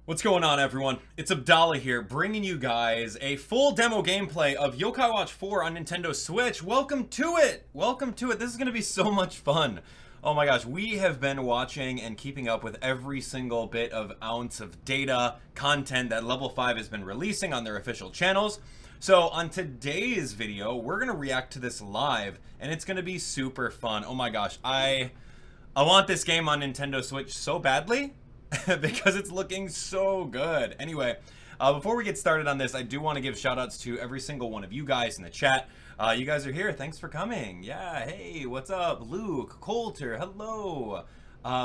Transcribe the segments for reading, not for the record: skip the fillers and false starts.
What's going on, everyone? It's Abdallah here, bringing you guys a full demo gameplay of Yokai Watch 4 on Nintendo Switch. Welcome to it! Welcome to it. This is going to be so much fun. Oh my gosh, we have been watching and keeping up with every single bit of ounce of data, content that Level 5 has been releasing on their official channels. So on today's video, we're going to react to this live, and it's going to be super fun. Oh my gosh, I want this game on Nintendo Switch so badly. Because it's looking so good. Anyway, before we get started on this, I do want to give shout outs to every single one of you guys in the chat. You guys are here. Thanks for coming. Yeah, hey, what's up? Luke, Coulter, hello.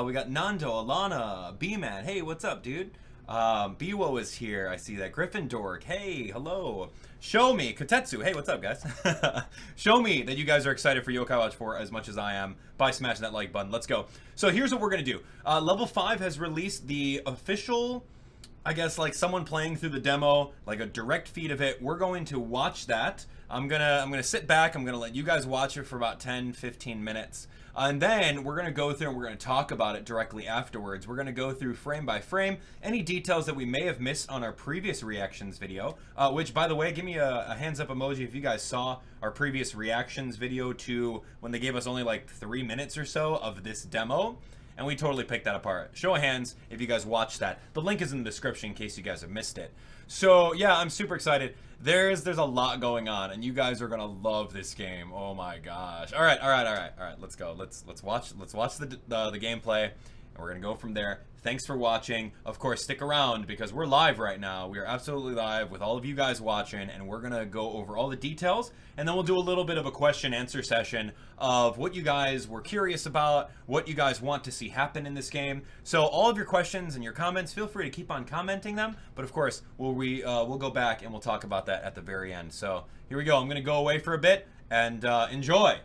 We got Nando, Alana, B-Man. Hey, what's up, dude? Biwo is here. I see that. Gryffindor. Hey, hello. Show me. Kotetsu. Hey, what's up, guys? Show me that you guys are excited for Yokai Watch 4 as much as I am by smashing that like button. Let's go. So here's what we're going to do. Level 5 has released the official, I guess, like someone playing through the demo, like a direct feed of it. We're going to watch that. I'm gonna sit back. I'm gonna let you guys watch it for about 10-15 minutes. And then we're going to go through and we're going to talk about it directly afterwards. We're going to go through frame by frame, any details that we may have missed on our previous reactions video, which, by the way, give me a hands up emoji if you guys saw our previous reactions video to when they gave us only like 3 minutes or so of this demo. And we totally picked that apart. Show of hands if you guys watched that. The link is in the description in case you guys have missed it. So yeah, I'm super excited. There's a lot going on, and you guys are gonna love this game. Oh my gosh! All right. Let's go. Let's watch the gameplay, and we're gonna go from there. Thanks for watching. Of course, stick around because we're live right now. We are absolutely live with all of you guys watching, and we're gonna go over all the details, and then we'll do a little bit of a question-answer session of what you guys were curious about, what you guys want to see happen in this game. So all of your questions and your comments, feel free to keep on commenting them. But of course, we'll go back and we'll talk about that at the very end. So here we go. I'm gonna go away for a bit and enjoy.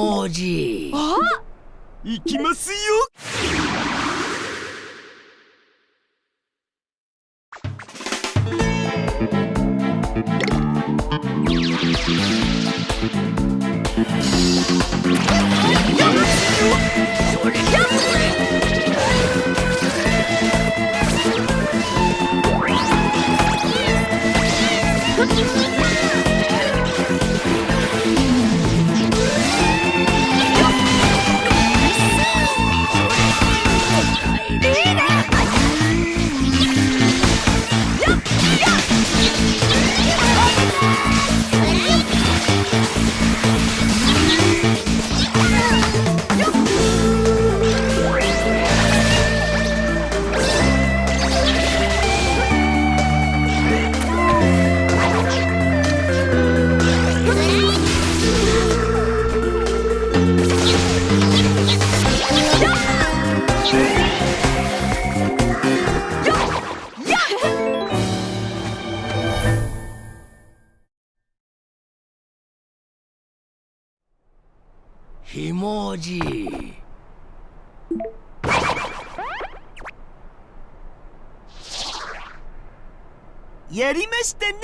もじ。あ、行きますよ。ひもじ。やりましたね。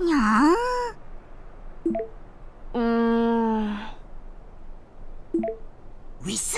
にゃー。ウィス。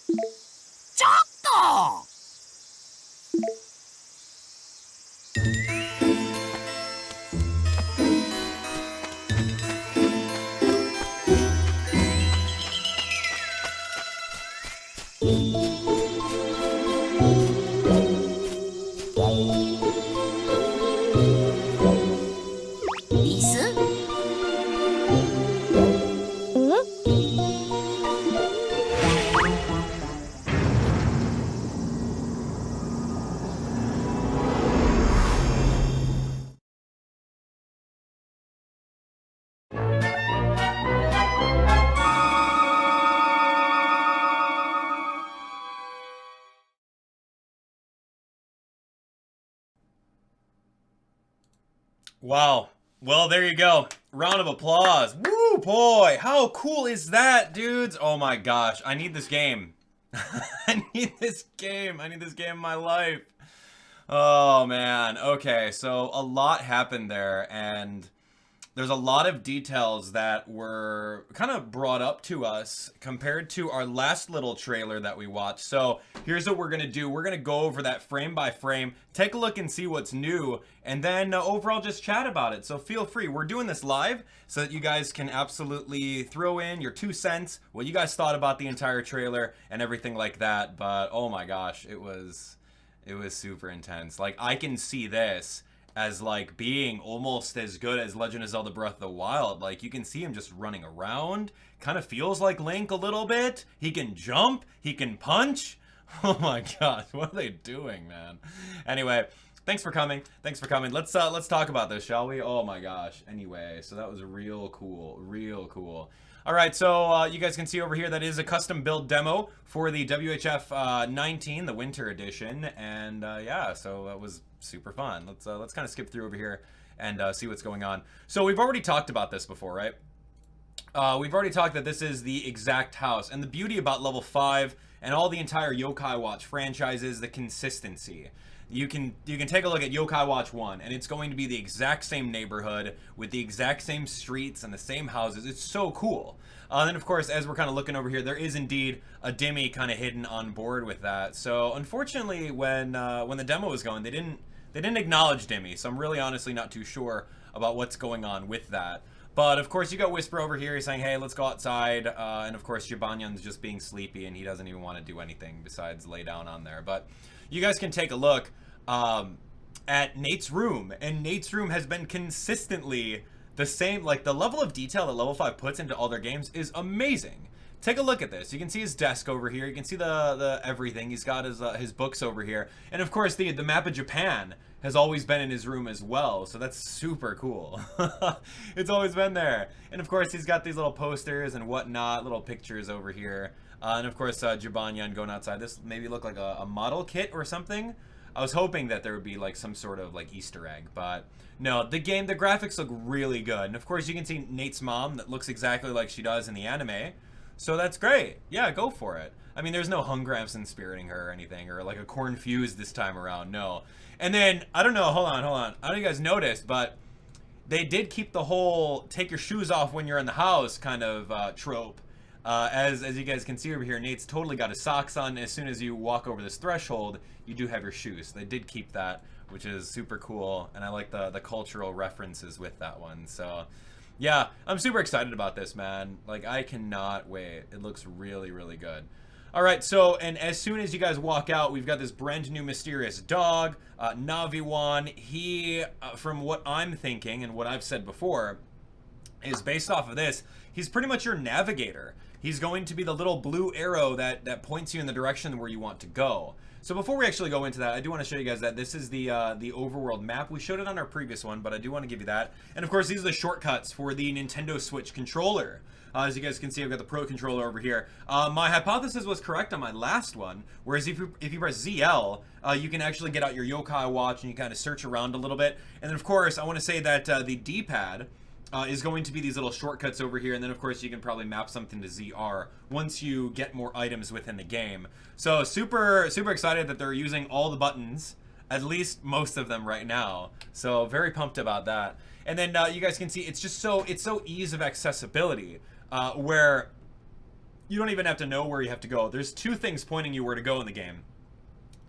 ちょっと 椅子 Wow. Well, there you go. Round of applause. Woo, boy. How cool is that, dudes? Oh my gosh. I need this game. I need this game. I need this game in my life. Oh, man. Okay, so a lot happened there, and there's a lot of details that were kind of brought up to us compared to our last little trailer that we watched. So here's what we're going to do. We're going to go over that frame by frame, take a look and see what's new, and then overall just chat about it. So feel free. We're doing this live so that you guys can absolutely throw in your 2 cents, what you guys thought about the entire trailer and everything like that. But oh my gosh, it was super intense. Like, I can see this as like being almost as good as Legend of Zelda Breath of the Wild. Like, you can see him just running around. Kind of feels like Link a little bit. He can jump. He can punch. Oh my gosh, what are they doing, man? Anyway, thanks for coming. Thanks for coming. Let's talk about this, shall we? Oh my gosh. Anyway, so that was real cool. Real cool. All right, so you guys can see over here that is a custom build demo for the WHF 19, the Winter Edition, and yeah, so that was super fun. Let's kind of skip through over here and see what's going on. So we've already talked about this before, right? We've already talked that this is the exact house, and the beauty about level 5 and all the entire Yokai Watch franchise is the consistency. You can take a look at Yokai Watch 1, and it's going to be the exact same neighborhood with the exact same streets and the same houses. It's so cool. And of course, as we're kind of looking over here, there is indeed a Dimmy kind of hidden on board with that. So unfortunately, when the demo was going, they didn't acknowledge Dimmy. So I'm really honestly not too sure about what's going on with that. But of course, you got Whisper over here saying, hey, let's go outside. And of course, Jibanyan's just being sleepy, and he doesn't even want to do anything besides lay down on there. But you guys can take a look at Nate's room, and Nate's room has been consistently the same. Like, the level of detail that level 5 puts into all their games is amazing. Take a look at this. You can see his desk over here. You can see the everything. He's got his books over here, and of course the map of Japan has always been in his room as well. So that's super cool. It's always been there, and of course he's got these little posters and whatnot, little pictures over here, and of course Jibanyan going outside. This maybe looked like a model kit or something. I was hoping that there would be like some sort of like Easter egg, but no, the graphics look really good. And of course you can see Nate's mom that looks exactly like she does in the anime. So that's great. Yeah, go for it. I mean, there's no Hungrams inspiriting her or anything, or like a corn fuse this time around, no. And then, I don't know, hold on. I don't know if you guys noticed, but they did keep the whole take your shoes off when you're in the house kind of trope. As you guys can see over here, Nate's totally got his socks on. As soon as you walk over this threshold, you do have your shoes. They did keep that, which is super cool, and I like the cultural references with that one. So yeah, I'm super excited about this, man. Like, I cannot wait. It looks really, really good. All right, so, and as soon as you guys walk out, we've got this brand new mysterious dog, Naviwan. He, from what I'm thinking and what I've said before, is based off of this, he's pretty much your navigator. He's going to be the little blue arrow that points you in the direction where you want to go. So before we actually go into that, I do want to show you guys that this is the overworld map. We showed it on our previous one, but I do want to give you that. And of course, these are the shortcuts for the Nintendo Switch controller. As you guys can see, I've got the Pro Controller over here. My hypothesis was correct on my last one, whereas if you press ZL, you can actually get out your Yokai Watch and you kind of search around a little bit. And then of course, I want to say that the D-pad is going to be these little shortcuts over here, and then of course you can probably map something to ZR once you get more items within the game. So super excited that they're using all the buttons, at least most of them right now. So very pumped about that. And then you guys can see it's so ease of accessibility, where You don't even have to know where you have to go. There's 2 things pointing you where to go in the game.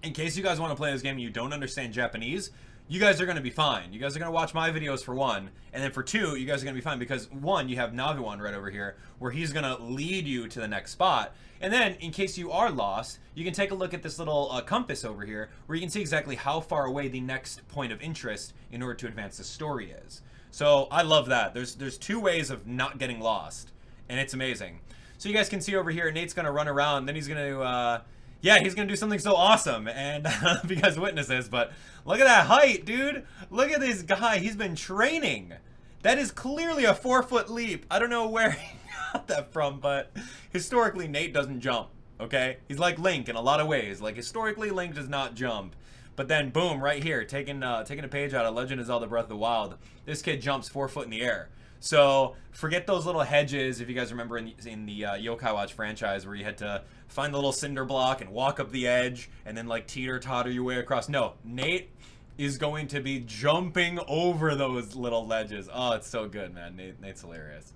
In case you guys want to play this game and you don't understand Japanese, you guys are going to be fine. You guys are going to watch my videos for 1, and then for 2, you guys are going to be fine because 1, you have Naviwan right over here, where he's going to lead you to the next spot. And then, in case you are lost, you can take a look at this little compass over here, where you can see exactly how far away the next point of interest in order to advance the story is. So, I love that. There's 2 ways of not getting lost, and it's amazing. So you guys can see over here, Nate's going to run around, then he's going to, yeah, he's going to do something so awesome, and I don't know if you guys witness this, but look at that height, dude. Look at this guy. He's been training. That is clearly a 4-foot leap. I don't know where he got that from, but historically, Nate doesn't jump, okay? He's like Link in a lot of ways. Like, historically, Link does not jump. But then, boom, right here, taking a page out of Legend of Zelda Breath of the Wild, this kid jumps 4 foot in the air. So, forget those little hedges, if you guys remember in the Yokai Watch franchise, where you had to find the little cinder block and walk up the edge, and then, like, teeter-totter your way across. No, Nate is going to be jumping over those little ledges. Oh, it's so good, man. Nate's hilarious.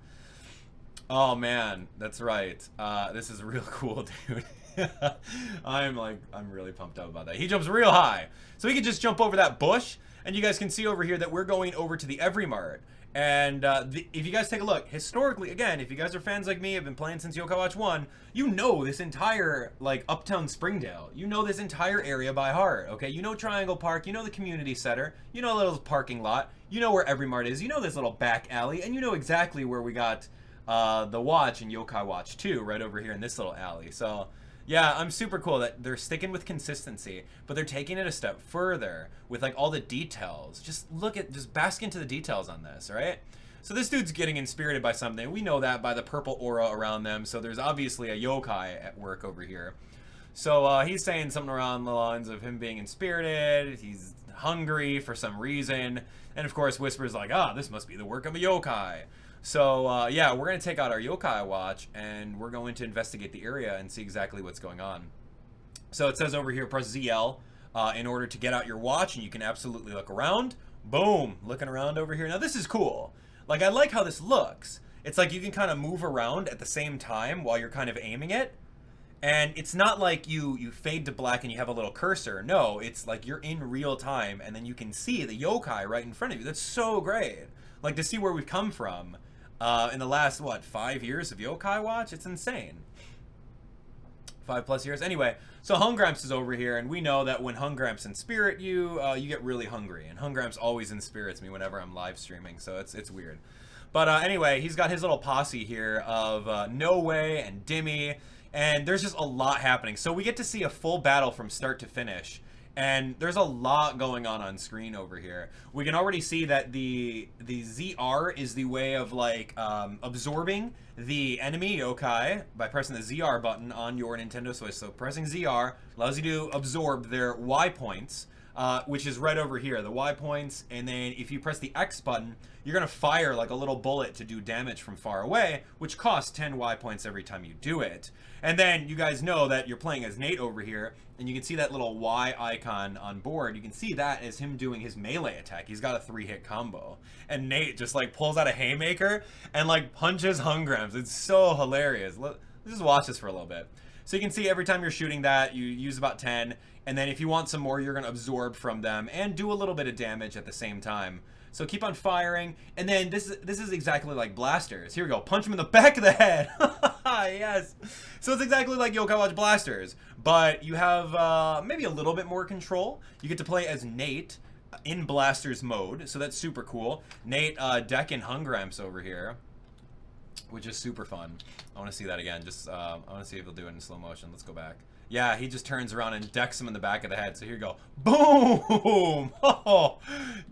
Oh, man, that's right. This is real cool, dude. I'm really pumped up about that. He jumps real high. So he can just jump over that bush, and you guys can see over here that we're going over to the Every Mart. And if you guys take a look, historically, again, if you guys are fans like me, have been playing since Yokai Watch 1, you know this entire, like, uptown Springdale. You know this entire area by heart, okay? You know Triangle Park, you know the community center, you know the little parking lot, you know where Every Mart is, you know this little back alley, and you know exactly where we got the watch in Yokai Watch 2, right over here in this little alley. So, yeah, I'm super cool that they're sticking with consistency, but they're taking it a step further with, like, all the details. Just bask into the details on this, right? So this dude's getting inspirited by something. We know that by the purple aura around them, so there's obviously a yokai at work over here. So he's saying something around the lines of him being inspirited, he's hungry for some reason, and of course Whisper's like, this must be the work of a yokai. So, yeah, we're going to take out our Yokai Watch, and we're going to investigate the area and see exactly what's going on. So it says over here, press ZL in order to get out your watch, and you can absolutely look around. Boom! Looking around over here. Now, this is cool. Like, I like how this looks. It's like you can kind of move around at the same time while you're kind of aiming it. And it's not like you fade to black and you have a little cursor. No, it's like you're in real time, and then you can see the yokai right in front of you. That's so great. Like, to see where we've come from. In the last, 5 years of Yokai Watch? It's insane. 5+ years. Anyway, so Hungramps is over here, and we know that when Hungramps inspirit you, you get really hungry. And Hungramps always inspirits me whenever I'm live streaming, so it's weird. But anyway, he's got his little posse here of No Way and Dimmy, and there's just a lot happening. So we get to see a full battle from start to finish. And there's a lot going on screen over here. We can already see that the ZR is the way of, like, absorbing the enemy yokai by pressing the ZR button on your Nintendo Switch. So pressing ZR allows you to absorb their Y points, which is right over here, the Y points. And then if you press the X button, you're going to fire like a little bullet to do damage from far away, which costs 10 Y points every time you do it. And then you guys know that you're playing as Nate over here, and you can see that little Y icon on board. You can see that as him doing his melee attack. He's got a 3-hit combo. And Nate just, like, pulls out a haymaker and, like, punches Hungramps. It's so hilarious. Let's just watch this for a little bit. So you can see every time you're shooting that, you use about 10. And then if you want some more, you're going to absorb from them and do a little bit of damage at the same time. So keep on firing, and then this is exactly like blasters. Here we go, punch him in the back of the head. Yes. So it's exactly like Yokai Watch blasters, but you have maybe a little bit more control. You get to play as Nate in blasters mode, so that's super cool. Nate decking Hungramps over here, which is super fun. I want to see that again. Just I want to see if he'll do it in slow motion. Let's go back. Yeah, he just turns around and decks him in the back of the head. So here you go. Boom! Oh,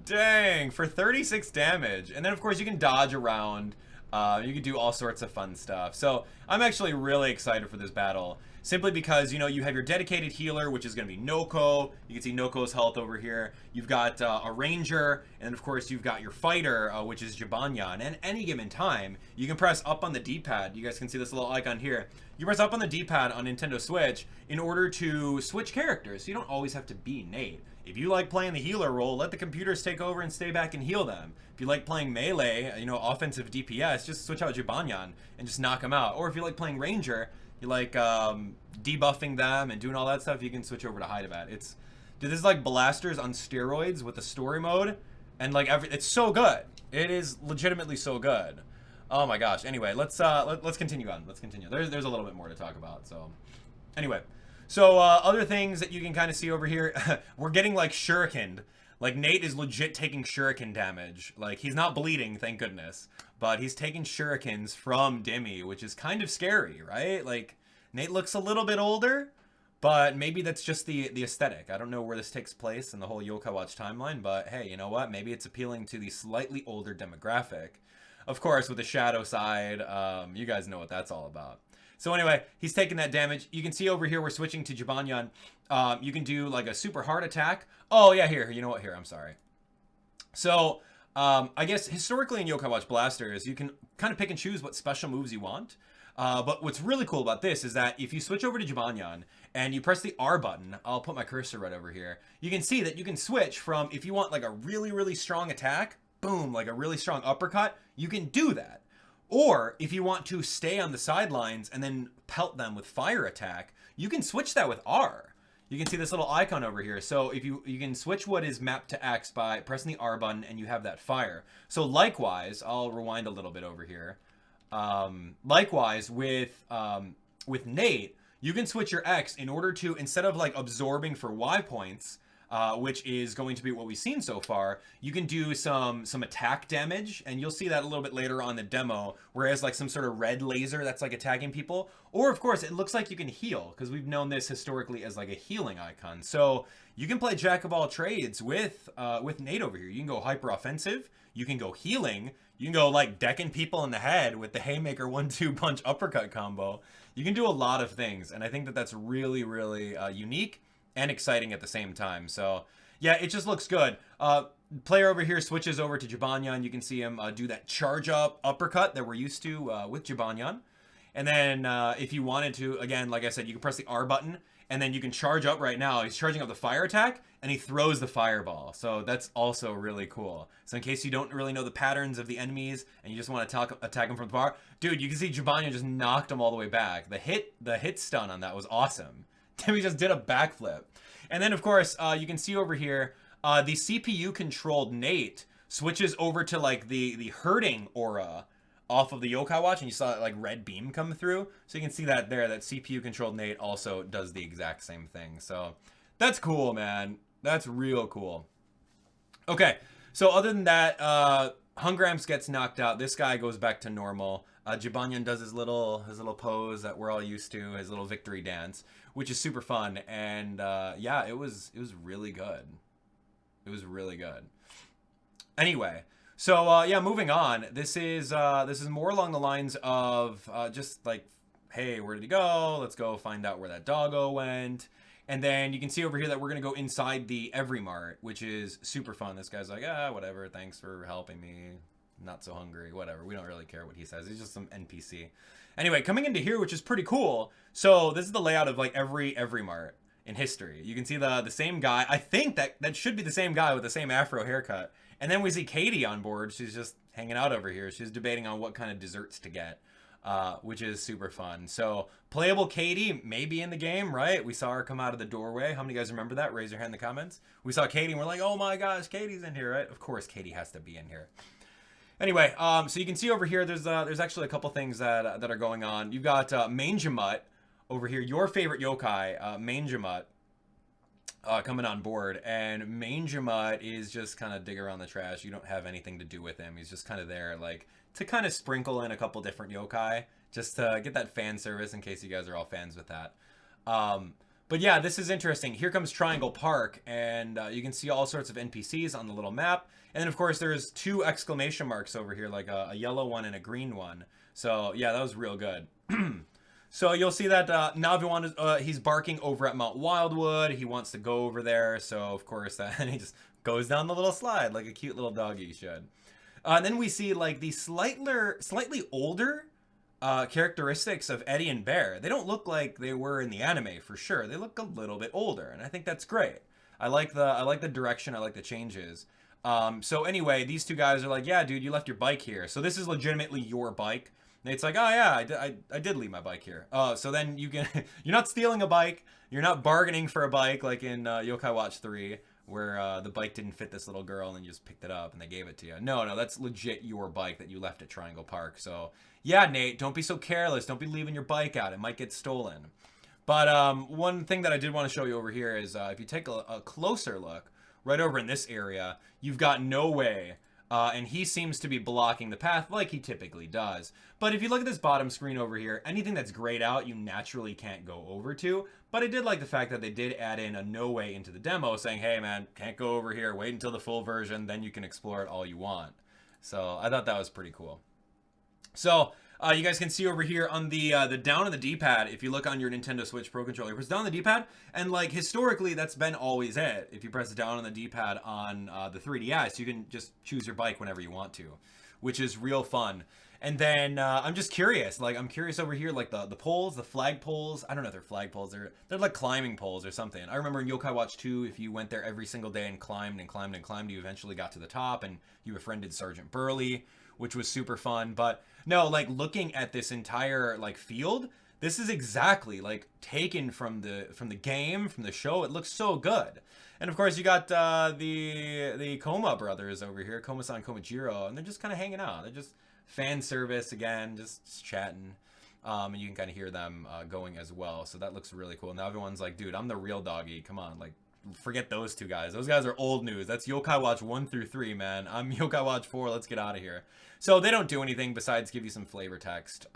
dang. For 36 damage. And then, of course, you can dodge around. You can do all sorts of fun stuff. So I'm actually really excited for this battle. Simply because, you know, you have your dedicated healer, which is going to be Noko. You can see Noko's health over here. You've got a ranger. And then, of course, you've got your fighter, which is Jibanyan. And at any given time, you can press up on the D-pad. You guys can see this little icon here. You press up on the D-pad on Nintendo Switch in order to switch characters. So you don't always have to be Nate. If you like playing the healer role, let the computers take over and stay back and heal them. If you like playing melee, you know, offensive DPS, just switch out Jibanyan and just knock them out. Or if you like playing ranger, you like debuffing them and doing all that stuff, you can switch over to Hyderabad. Dude, this is like Blasters on steroids with the story mode, and like it's so good. It is legitimately so good. Oh my gosh. Anyway, let's continue on. Let's continue. There's a little bit more to talk about. So, anyway, so other things that you can kind of see over here, we're getting like shurikened. Like Nate is legit taking shuriken damage. Like he's not bleeding, thank goodness, but he's taking shurikens from Dimmy, which is kind of scary, right? Like Nate looks a little bit older. But maybe that's just the aesthetic. I don't know where this takes place in the whole Yokai Watch timeline, but hey, you know what? Maybe it's appealing to the slightly older demographic. Of course, with the shadow side, you guys know what that's all about. So anyway, he's taking that damage. You can see over here, we're switching to Jibanyan. You can do like a super hard attack. Oh yeah, here, you know what? Here, I'm sorry. So, I guess historically in Yokai Watch Blasters, you can kind of pick and choose what special moves you want. But what's really cool about this is that if you switch over to Jibanyan and you press the R button, I'll put my cursor right over here, you can see that you can switch from, if you want like a really, really strong attack, boom, like a really strong uppercut, you can do that. Or if you want to stay on the sidelines and then pelt them with fire attack, you can switch that with R. You can see this little icon over here. So if you can switch what is mapped to X by pressing the R button and you have that fire. So likewise, I'll rewind a little bit over here. Likewise with Nate, you can switch your X in order to, instead of like absorbing for Y points, which is going to be what we've seen so far, you can do some attack damage, and you'll see that a little bit later on the demo, whereas like some sort of red laser that's like attacking people. Or of course, it looks like you can heal, because we've known this historically as like a healing icon. So you can play jack of all trades with Nate over here. You can go hyper offensive, you can go healing, you can go like decking people in the head with the haymaker 1-2 punch uppercut combo. You can do a lot of things, and I think that that's really, really unique and exciting at the same time. So yeah, it just looks good. Player over here switches over to Jibanyan. You can see him do that charge up uppercut that we're used to with Jibanyan. And then if you wanted to, again, like I said, you can press the R button, and then you can charge up right now. He's charging up the fire attack, and he throws the fireball. So that's also really cool. So in case you don't really know the patterns of the enemies, and you just want to attack them from the bar, dude, you can see Jibanyan just knocked him all the way back. The hit stun on that was awesome. Timmy just did a backflip. And then, of course, you can see over here, the CPU-controlled Nate switches over to, like, the hurting aura off of the Yokai Watch, and you saw that, like, red beam come through. So you can see that there, that CPU-controlled Nate also does the exact same thing. So that's cool, man. That's real cool. Okay, so other than that, Hungramps gets knocked out. This guy goes back to normal. Jibanyan does his little pose that we're all used to, his little victory dance, which is super fun. And yeah, it was really good. It was really good. Anyway, so yeah, moving on. This is more along the lines of just like, hey, where did he go? Let's go find out where that doggo went. And then you can see over here that we're gonna go inside the Every Mart, which is super fun. This guy's like, whatever, thanks for helping me. Not so hungry, whatever. We don't really care what he says. He's just some NPC. Anyway, coming into here, which is pretty cool. So this is the layout of like every Mart in history. You can see the same guy. I think that should be the same guy with the same afro haircut. And then we see Katie on board. She's just hanging out over here. She's debating on what kind of desserts to get, which is super fun. So playable Katie may be in the game, right? We saw her come out of the doorway. How many of you guys remember that? Raise your hand in the comments. We saw Katie and we're like, oh my gosh, Katie's in here, right? Of course, Katie has to be in here. Anyway, so you can see over here, there's actually a couple things that are going on. You've got Manjamut over here, your favorite yokai, Manjamut, coming on board. And Manjamut is just kind of dig around the trash. You don't have anything to do with him. He's just kind of there, like, to kind of sprinkle in a couple different yokai, just to get that fan service in case you guys are all fans with that. But yeah, this is interesting. Here comes Triangle Park, and you can see all sorts of NPCs on the little map. And then, of course, there's 2 exclamation marks over here, like a yellow one and a green one. So, yeah, that was real good. So you'll see that now everyone he's barking over at Mount Wildwood. He wants to go over there. So, of course, and he just goes down the little slide like a cute little doggy should. And then we see, like, the slightly older characteristics of Eddie and Bear. They don't look like they were in the anime for sure. They look a little bit older, and I think that's great. I like the direction. I like the changes. So anyway, these two guys are like, yeah, dude, you left your bike here. So this is legitimately your bike. Nate's like, oh yeah, I did leave my bike here. So then you can, you're not stealing a bike. You're not bargaining for a bike like in Yokai Watch 3, where the bike didn't fit this little girl and you just picked it up and they gave it to you. No, that's legit your bike that you left at Triangle Park. So yeah, Nate, don't be so careless. Don't be leaving your bike out. It might get stolen. But one thing that I did want to show you over here is if you take a closer look, right over in this area, you've got No Way. And he seems to be blocking the path like he typically does. But if you look at this bottom screen over here, anything that's grayed out, you naturally can't go over to. But I did like the fact that they did add in a No Way into the demo, saying, hey man, can't go over here, wait until the full version, then you can explore it all you want. So I thought that was pretty cool. So you guys can see over here on the down on the D-pad, if you look on your Nintendo Switch Pro Controller, press down on the D-pad, and like historically that's been always it. If you press down on the D-pad on the 3DS, you can just choose your bike whenever you want to, which is real fun. And then I'm just curious, like I'm curious over here, like the poles, the flag poles. I don't know if they're flag poles, they're like climbing poles or something. I remember in Yokai Watch 2, if you went there every single day and climbed and climbed and climbed, you eventually got to the top and you befriended Sergeant Burley, which was super fun. But no, like looking at this entire like field, this is exactly like taken from the game, from the show. It looks so good. And of course you got the Koma brothers over here, Koma-san, Komajiro, and they're just kind of hanging out. They're just fan service again, just chatting. And you can kind of hear them going as well. So that looks really cool. Now everyone's like, dude, I'm the real doggy. Come on, like forget those two guys. Those guys are old news. That's Yokai Watch 1 through 3, man. I'm Yokai Watch 4. Let's get out of here. So they don't do anything besides give you some flavor text.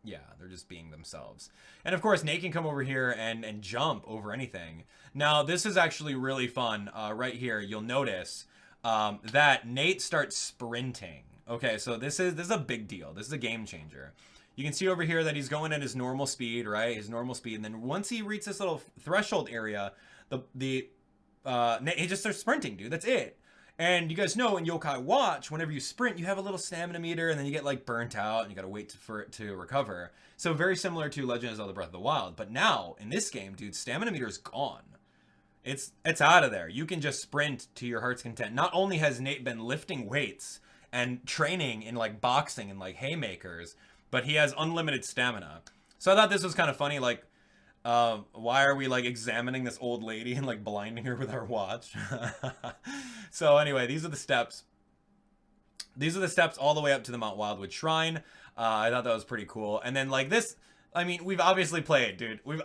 Yeah, they're just being themselves. And of course, Nate can come over here and jump over anything. Now, this is actually really fun. Right here, you'll notice that Nate starts sprinting. Okay, so this is a big deal. This is a game changer. You can see over here that he's going at his normal speed, right? His normal speed. And then once he reaches this little threshold area, he just starts sprinting, dude. That's it. And you guys know in Yokai Watch, whenever you sprint, you have a little stamina meter, and then you get like burnt out, and you gotta wait for it to recover. So very similar to Legend of Zelda Breath of the Wild. But now in this game, dude, stamina meter is gone. It's out of there. You can just sprint to your heart's content. Not only has Nate been lifting weights and training in like boxing and like haymakers, but he has unlimited stamina. So I thought this was kind of funny, like, why are we like examining this old lady and like blinding her with our watch? So anyway, these are the steps. These are the steps all the way up to the Mount Wildwood Shrine. I thought that was pretty cool. And then like this, I mean, we've obviously played, dude. We've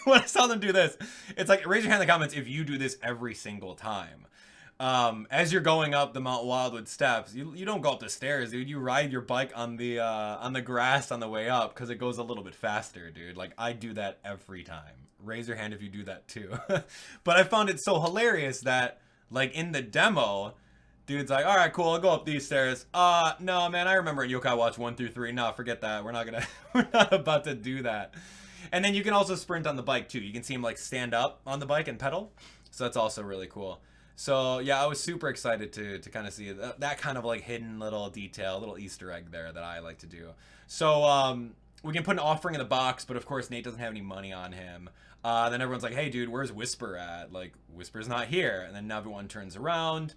when I saw them do this, it's like, raise your hand in the comments if you do this every single time. As you're going up the Mount Wildwood steps, you don't go up the stairs, dude. You ride your bike on the grass on the way up because it goes a little bit faster, dude. Like, I do that every time. Raise your hand if you do that too. But I found it so hilarious that, like, in the demo, dude's like, all right, cool, I'll go up these stairs. No, man, I remember in Yokai Watch 1 through 3. No, forget that. We're not about to do that. And then you can also sprint on the bike too. You can see him like stand up on the bike and pedal. So that's also really cool. So yeah, I was super excited to kind of see that kind of like hidden little detail, little Easter egg there that I like to do. So we can put an offering in the box, but of course Nate doesn't have any money on him. Then everyone's like, hey dude, where's Whisper at? Like, Whisper's not here. And then everyone turns around,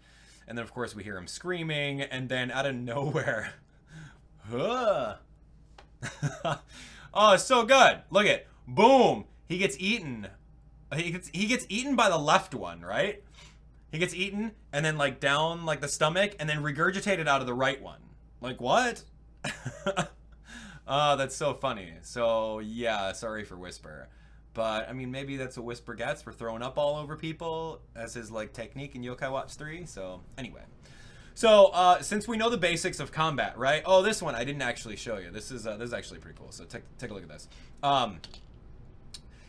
and then of course we hear him screaming, and then out of nowhere, oh, it's so good. Look at, boom, he gets eaten. He gets eaten by the left one, right? He gets eaten, and then, like, down, like, the stomach, and then regurgitated out of the right one. Like, what? Oh, that's so funny. So, yeah, sorry for Whisper. But, I mean, maybe that's what Whisper gets for throwing up all over people as his, like, technique in Yokai Watch 3. So, anyway. So, since we know the basics of combat, right? Oh, this one I didn't actually show you. This is actually pretty cool. So, take a look at this.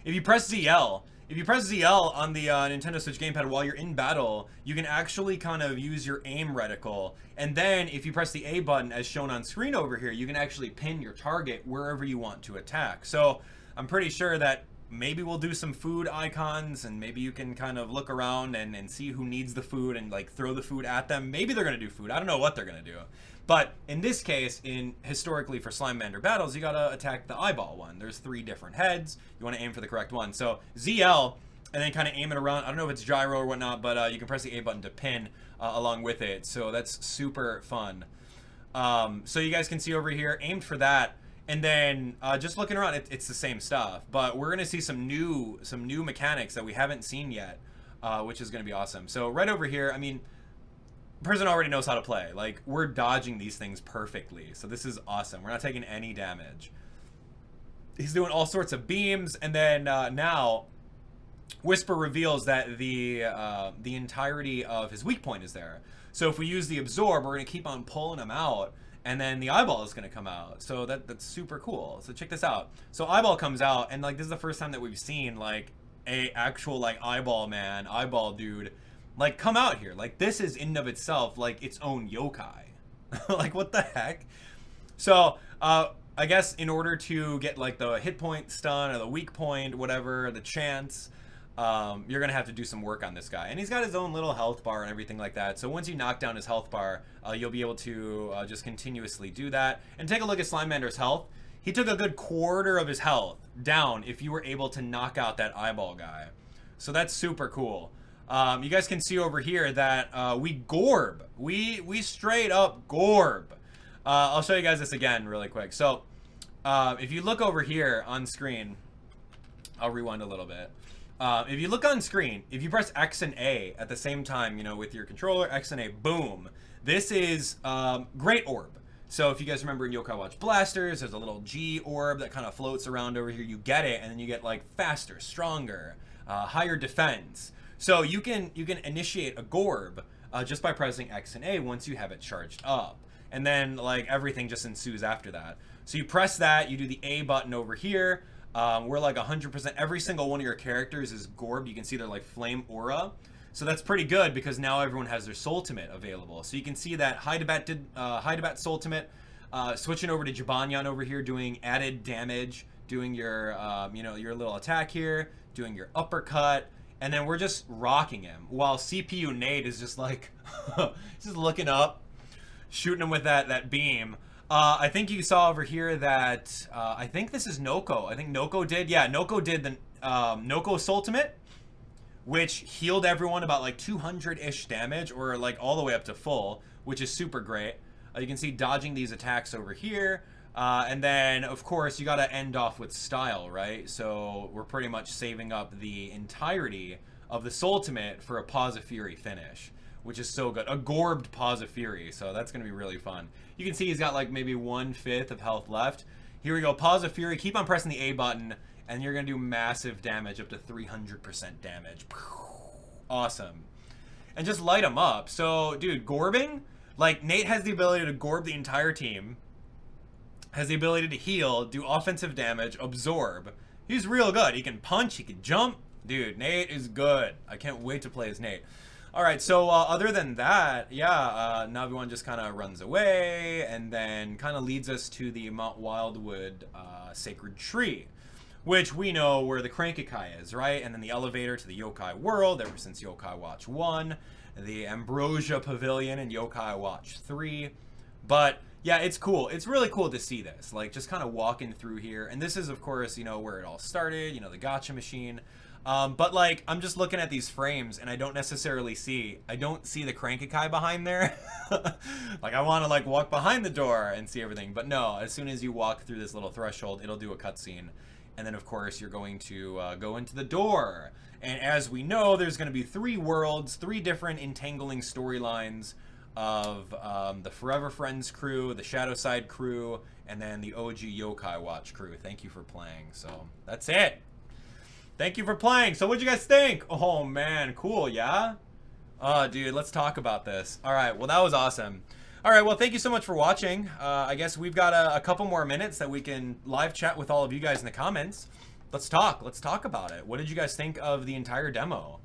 If you press ZL... If you press ZL on the Nintendo Switch gamepad while you're in battle, you can actually kind of use your aim reticle. And then if you press the A button as shown on screen over here, you can actually pin your target wherever you want to attack. So I'm pretty sure that maybe we'll do some food icons, and maybe you can kind of look around and see who needs the food and like throw the food at them. Maybe they're going to do food. I don't know what they're going to do. But in this case, historically for Slime-Mander battles, you gotta attack the eyeball one. There's 3 different heads. You want to aim for the correct one. So ZL and then kind of aim it around. I don't know if it's gyro or whatnot, but you can press the A button to pin along with it. So that's super fun. So you guys can see over here, aimed for that. And then just looking around, it's the same stuff. But we're going to see some new mechanics that we haven't seen yet, which is going to be awesome. So right over here, I mean, person already knows how to play. Like, we're dodging these things perfectly. So this is awesome. We're not taking any damage. He's doing all sorts of beams. And then now, Whisper reveals that the entirety of his weak point is there. So if we use the absorb, we're going to keep on pulling him out. And then the eyeball is going to come out. So that's super cool. So check this out. So eyeball comes out, and like this is the first time that we've seen like a actual like eyeball dude like come out here. Like this is in and of itself like its own yokai. Like what the heck? So I guess in order to get like the hit point stun or the weak point, whatever, the chance, you're gonna have to do some work on this guy, and he's got his own little health bar and everything like that. So once you knock down his health bar, you'll be able to just continuously do that. And take a look at Slimemander's health. He took a good quarter of his health down if you were able to knock out that eyeball guy. So that's super cool. You guys can see over here that we gorb. We straight up gorb. I'll show you guys this again really quick. So if you look over here on screen, I'll rewind a little bit. If you look on screen, if you press X and A at the same time, you know, with your controller, X and A, boom. This is Great Orb. So if you guys remember in Yokai Watch Blasters, there's a little G orb that kind of floats around over here. You get it, and then you get like faster, stronger, higher defense. So you can initiate a Gorb just by pressing X and A once you have it charged up. And then like everything just ensues after that. So you press that, you do the A button over here. We're like 100%, every single one of your characters is Gorb. You can see their like flame aura. So that's pretty good because now everyone has their Soultimate available. So you can see that Hydabat did Hydabat's Soultimate, switching over to Jibanyan over here, doing added damage, doing your you know, your little attack here, doing your uppercut, and then we're just rocking him while CPU Nate is just like just looking up, shooting him with that beam. I think you saw over here that I think this is Noko. I think Noko did. Yeah, Noko did the Noko's Ultimate, which healed everyone about like 200-ish damage, or like all the way up to full, which is super great. You can see dodging these attacks over here. And then, of course, you got to end off with style, right? So we're pretty much saving up the entirety of the Soultimate for a Paws of Fury finish, which is so good. A Gorbed Paws of Fury, so that's going to be really fun. You can see he's got like maybe 1/5 of health left. Here we go, Paws of Fury. Keep on pressing the A button, and you're going to do massive damage, up to 300% damage. Awesome. And just light him up. So, dude, Gorbing, like Nate has the ability to Gorb the entire team, has the ability to heal, do offensive damage, absorb. He's real good. He can punch, he can jump. Dude, Nate is good. I can't wait to play as Nate. All right, so other than that, yeah, now everyone just kind of runs away and then kind of leads us to the Mount Wildwood Sacred Tree, which we know where the Crankikai is, right? And then the elevator to the Yokai world, ever since Yokai Watch 1, the Ambrosia Pavilion in Yokai Watch 3. But yeah, it's cool. It's really cool to see this, like just kind of walking through here. And this is, of course, you know, where it all started, you know, the gacha machine. But like, I'm just looking at these frames and I don't necessarily see, the Crankikai behind there. Like I want to like walk behind the door and see everything. But no, as soon as you walk through this little threshold, it'll do a cutscene. And then of course you're going to go into the door. And as we know, there's going to be 3 worlds, 3 different entangling storylines of the Forever Friends crew, the Shadowside crew, and then the OG Yokai Watch crew. Thank you for playing. So that's it. Thank you for playing. So what'd you guys think? Oh man, cool, yeah? Oh dude, let's talk about this. All right, well that was awesome. All right, well thank you so much for watching. I guess we've got a couple more minutes that we can live chat with all of you guys in the comments. Let's talk about it. What did you guys think of the entire demo?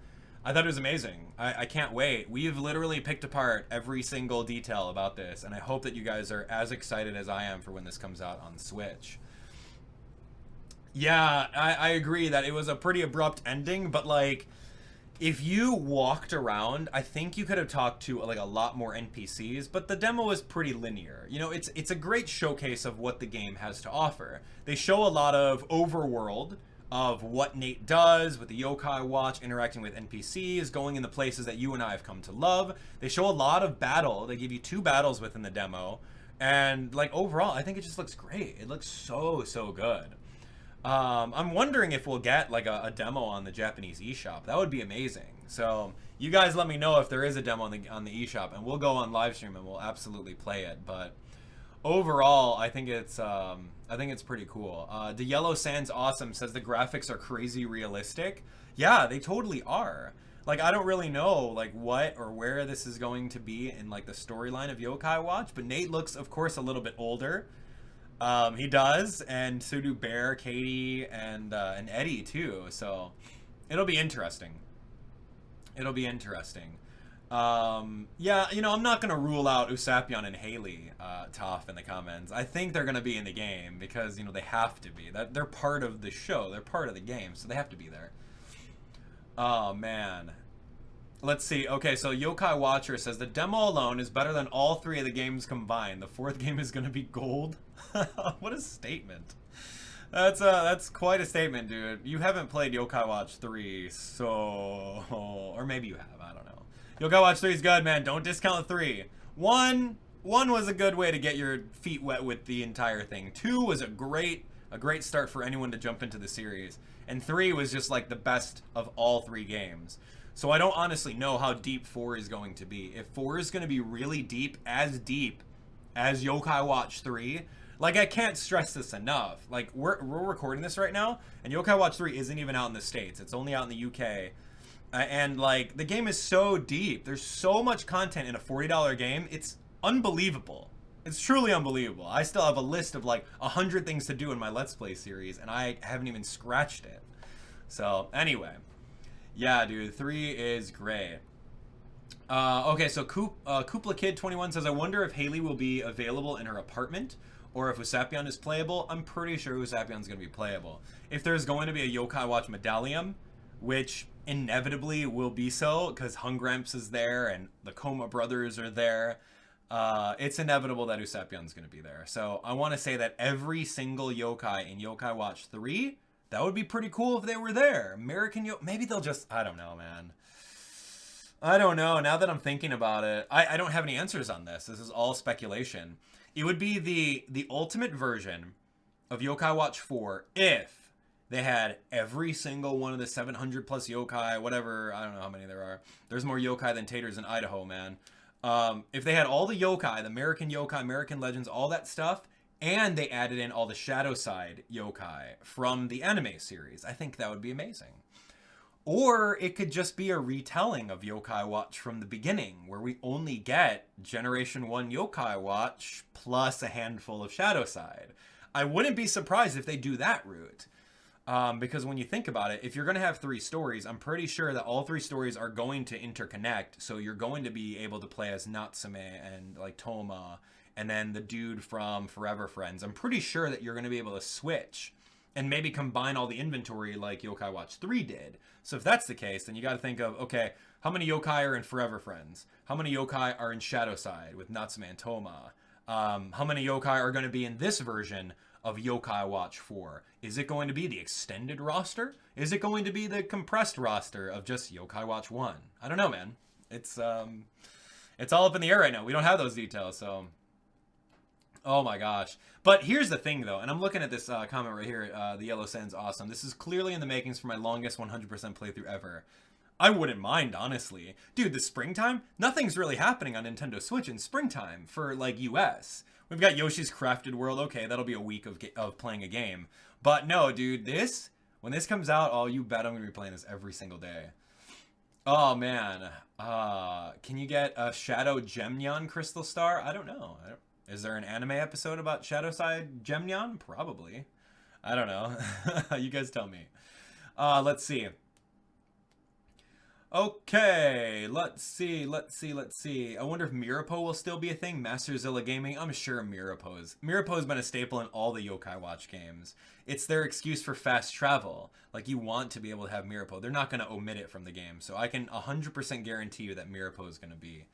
I thought it was amazing. I can't wait. We've literally picked apart every single detail about this, and I hope that you guys are as excited as I am for when this comes out on Switch. Yeah, I agree that it was a pretty abrupt ending, but like, if you walked around, I think you could have talked to like a lot more NPCs, but the demo is pretty linear. You know, it's a great showcase of what the game has to offer. They show a lot of overworld, of what Nate does with the Yokai Watch, interacting with NPCs, going in the places that you and I have come to love. They show a lot of battle. They give you 2 battles within the demo. And like overall, I think it just looks great. It looks so good. I'm wondering if we'll get like a demo on the Japanese eShop. That would be amazing. So you guys let me know if there is a demo on the eShop, and we'll go on live stream and we'll absolutely play it. But overall, I think it's pretty cool. The Yellow Sands Awesome says the graphics are crazy realistic. Yeah, they totally are. Like, I don't really know like what or where this is going to be in like the storyline of Yokai Watch, but Nate looks, of course, a little bit older. He does, and so do Bear, Katie, and Eddie too. So it'll be interesting. It'll be interesting. Yeah, you know, I'm not gonna rule out Usapion and Haley, Toph, in the comments. I think they're gonna be in the game because, you know, they have to be. That they're part of the show. They're part of the game, so they have to be there. Oh man. Let's see. Okay, so Yokai Watcher says the demo alone is better than all 3 of the games combined. The 4th game is gonna be gold. What a statement. That's quite a statement, dude. You haven't played Yokai Watch 3, so, or maybe you have. I don't know. Yokai Watch 3 is good, man. Don't discount 3. 1 was a good way to get your feet wet with the entire thing. 2 was a great start for anyone to jump into the series. And 3 was just like the best of all 3 games. So I don't honestly know how deep 4 is going to be. If 4 is going to be really deep as Yokai Watch 3, like, I can't stress this enough. Like, we're recording this right now, and Yokai Watch 3 isn't even out in the States. It's only out in the UK. And like, the game is so deep. There's so much content in a $40 game. It's unbelievable. It's truly unbelievable. I still have a list of like 100 things to do in my Let's Play series, and I haven't even scratched it. So anyway, yeah, dude, 3 is great. Okay, so Koopla Kid 21 says, I wonder if Haley will be available in her apartment, or if Usapion is playable. I'm pretty sure Usapion's going to be playable. If there's going to be a Yokai Watch medallion, which inevitably will be so, because Hungramps is there and the Koma brothers are there, it's inevitable that Usapion's going to be there. So I want to say that every single yokai in Yokai Watch 3, that would be pretty cool if they were there. Maybe they'll just, I don't know, man. I don't know. Now that I'm thinking about it, I don't have any answers on this. This is all speculation. It would be the ultimate version of Yokai Watch 4 if they had every single one of the 700 plus yokai, whatever, I don't know how many there are. There's more yokai than taters in Idaho, man. If they had all the yokai, the American yokai, American legends, all that stuff, and they added in all the shadow side yokai from the anime series, I think that would be amazing. Or it could just be a retelling of Yokai Watch from the beginning, where we only get Generation 1 Yokai Watch plus a handful of shadow side. I wouldn't be surprised if they do that route. Because when you think about it, if you're going to have 3 stories, I'm pretty sure that all 3 stories are going to interconnect. So you're going to be able to play as Natsume and like Toma, and then the dude from Forever Friends. I'm pretty sure that you're going to be able to switch and maybe combine all the inventory like Yokai Watch 3 did. So if that's the case, then you got to think of, okay, how many yokai are in Forever Friends? How many yokai are in Shadow Side with Natsume and Toma? How many yokai are going to be in this version of Yokai Watch 4? Is it going to be the extended roster? Is it going to be the compressed roster of just Yokai Watch 1? I don't know, man. It's all up in the air right now. We don't have those details, so... Oh my gosh. But here's the thing, though, and I'm looking at this comment right here, the Yellow Sand's awesome. This is clearly in the makings for my longest 100% playthrough ever. I wouldn't mind, honestly. Dude, the springtime? Nothing's really happening on Nintendo Switch in springtime for, like, US. We've got Yoshi's Crafted World. Okay, that'll be a week of playing a game. But no, dude, when this comes out, oh, you bet I'm going to be playing this every single day. Oh, man. Can you get a Shadow Gemnyan Crystal Star? I don't know. Is there an anime episode about Shadowside Gemnyan? Probably. I don't know. You guys tell me. Let's see. Okay, let's see. I wonder if Mirapo will still be a thing. Masterzilla Gaming, I'm sure Mirapo's been a staple in all the Yokai Watch games. It's their excuse for fast travel. Like, you want to be able to have Mirapo. They're not going to omit it from the game. So I can 100% guarantee you that Mirapo is going to be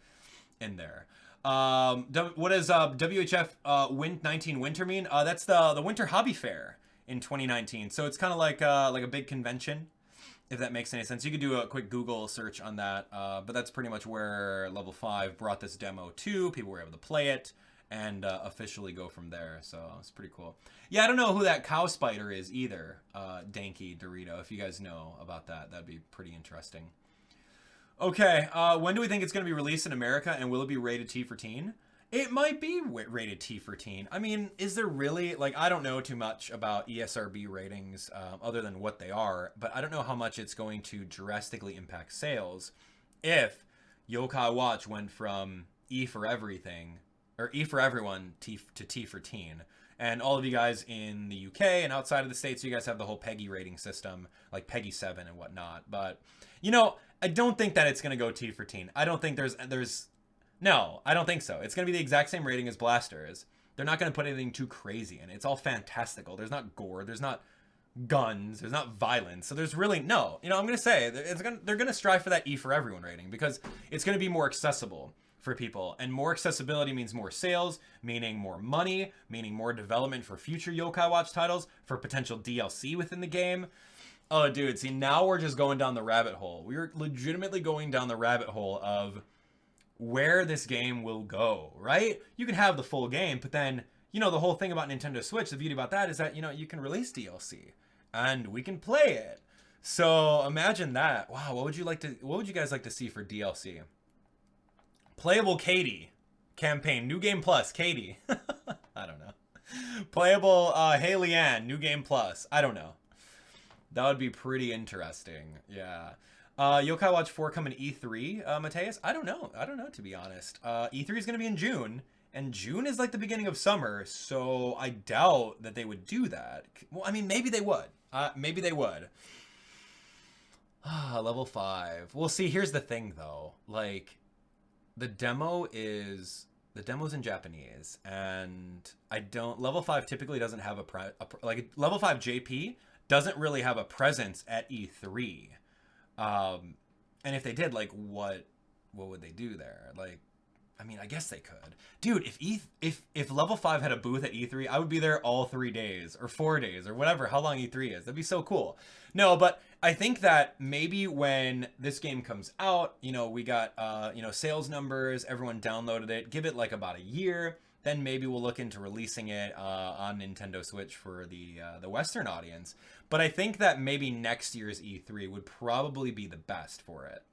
in there. What does WHF 19 Winter mean? That's the Winter Hobby Fair in 2019. So it's kind of like a big convention, if that makes any sense. You could do a quick Google search on that, but that's pretty much where Level 5 brought this demo to. People were able to play it and officially go from there, so it's pretty cool. Yeah, I don't know who that cow spider is either, Danky Dorito. If you guys know about that, that'd be pretty interesting. Okay, when do we think it's going to be released in America, and will it be rated T for teen? It might be rated T for teen. I mean, is there really, like, I don't know too much about ESRB ratings other than what they are, but I don't know how much it's going to drastically impact sales if Yokai Watch went from E for everything, or E for everyone, to T for teen. And all of you guys in the UK and outside of the States, you guys have the whole PEGI rating system, like PEGI 7 and whatnot. But, you know, I don't think that it's going to go T for teen. I don't think no, I don't think so. It's going to be the exact same rating as Blasters. They're not going to put anything too crazy in it. It's all fantastical. There's not gore. There's not guns. There's not violence. So there's really no. You know, I'm going to say they're going to strive for that E for everyone rating because it's going to be more accessible for people. And more accessibility means more sales, meaning more money, meaning more development for future Yokai Watch titles, for potential DLC within the game. Oh, dude, see, now we're just going down the rabbit hole. We're legitimately going down the rabbit hole of where this game will go, right? You can have the full game, but then, you know, the whole thing about Nintendo Switch, the beauty about that is that, you know, you can release DLC and we can play it. So imagine that. Wow, what would you guys like to see for DLC? Playable Katie campaign, New Game Plus, Katie. I don't know. Playable Haley Ann, New Game Plus. I don't know. That would be pretty interesting. Yeah. Yokai Watch 4 coming E3, Mateus? I don't know, to be honest. E3 is going to be in June, and June is like the beginning of summer, so I doubt that they would do that. Well, I mean, maybe they would. Level 5. Well, see, here's the thing, though. Like, the demo's in Japanese, and Level 5 typically doesn't have Level 5 JP doesn't really have a presence at E3. And if they did, like, what would they do there? Like, I mean, I guess they could. Dude, if Level 5 had a booth at E3, I would be there all 3 days or 4 days or whatever, how long E3 is. That'd be so cool. No, but I think that maybe when this game comes out, you know, we got, you know, sales numbers, everyone downloaded it, give it like about a year, then maybe we'll look into releasing it on Nintendo Switch for the Western audience. But I think that maybe next year's E3 would probably be the best for it,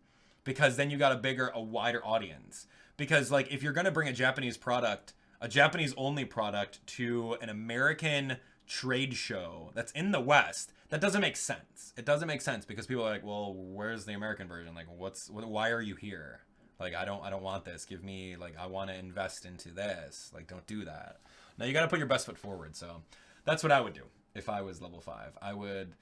because then you got a wider audience. Because, like, if you're going to bring a Japanese only product to an American trade show that's in the West, that doesn't make sense. It doesn't make sense because people are like, well, where's the American version? Like, why are you here? Like, I don't want this. Give me, like, I want to invest into this. Like, don't do that. Now, you got to put your best foot forward. So that's what I would do if I was Level 5. I would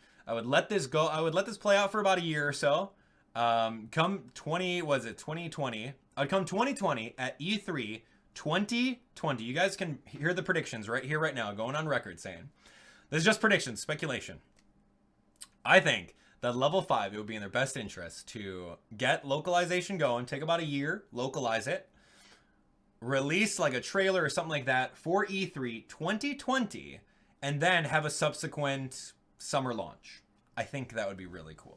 let this go. I would let this play out for about a year or so. Come 2020? I'd come 2020 at E3 2020. You guys can hear the predictions right here, right now, going on record saying, this is just predictions, speculation. I think that Level 5, it would be in their best interest to get localization going, take about a year, localize it, release like a trailer or something like that for E3 2020, and then have a subsequent summer launch. I think that would be really cool.